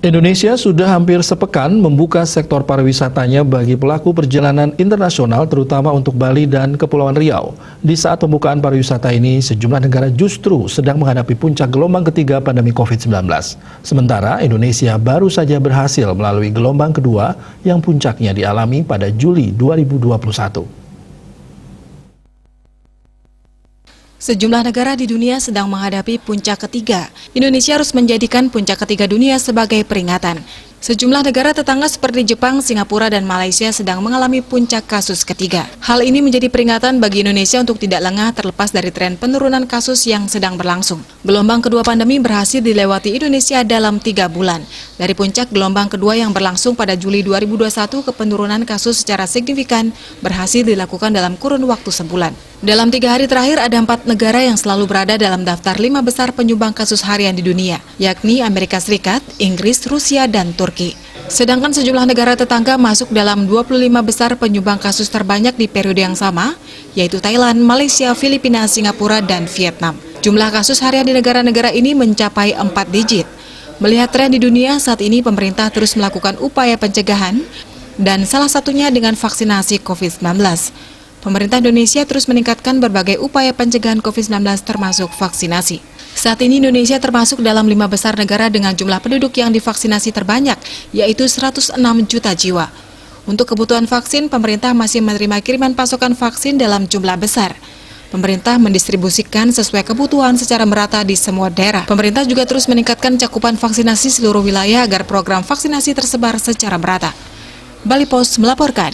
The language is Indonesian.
Indonesia sudah hampir sepekan membuka sektor pariwisatanya bagi pelaku perjalanan internasional, terutama untuk Bali dan Kepulauan Riau. Di saat pembukaan pariwisata ini, sejumlah negara justru sedang menghadapi puncak gelombang ketiga pandemi COVID-19. Sementara Indonesia baru saja berhasil melalui gelombang kedua yang puncaknya dialami pada Juli 2021. Sejumlah negara di dunia sedang menghadapi puncak ketiga. Indonesia harus menjadikan puncak ketiga dunia sebagai peringatan. Sejumlah negara tetangga seperti Jepang, Singapura, dan Malaysia sedang mengalami puncak kasus ketiga. Hal ini menjadi peringatan bagi Indonesia untuk tidak lengah terlepas dari tren penurunan kasus yang sedang berlangsung. Gelombang kedua pandemi berhasil dilewati Indonesia dalam 3 bulan. Dari puncak gelombang kedua yang berlangsung pada Juli 2021 ke penurunan kasus secara signifikan berhasil dilakukan dalam kurun waktu sebulan. Dalam 3 hari terakhir ada 4 negara yang selalu berada dalam daftar 5 besar penyumbang kasus harian di dunia, yakni Amerika Serikat, Inggris, Rusia, dan Turki. Sedangkan sejumlah negara tetangga masuk dalam 25 besar penyumbang kasus terbanyak di periode yang sama, yaitu Thailand, Malaysia, Filipina, Singapura, dan Vietnam. Jumlah kasus harian di negara-negara ini mencapai 4 digit. Melihat tren di dunia, saat ini pemerintah terus melakukan upaya pencegahan, dan salah satunya dengan vaksinasi COVID-19. Pemerintah Indonesia terus meningkatkan berbagai upaya pencegahan COVID-19 termasuk vaksinasi. Saat ini Indonesia termasuk dalam 5 besar negara dengan jumlah penduduk yang divaksinasi terbanyak, yaitu 106 juta jiwa. Untuk kebutuhan vaksin, pemerintah masih menerima kiriman pasokan vaksin dalam jumlah besar. Pemerintah mendistribusikan sesuai kebutuhan secara merata di semua daerah. Pemerintah juga terus meningkatkan cakupan vaksinasi seluruh wilayah agar program vaksinasi tersebar secara merata. Bali Post melaporkan.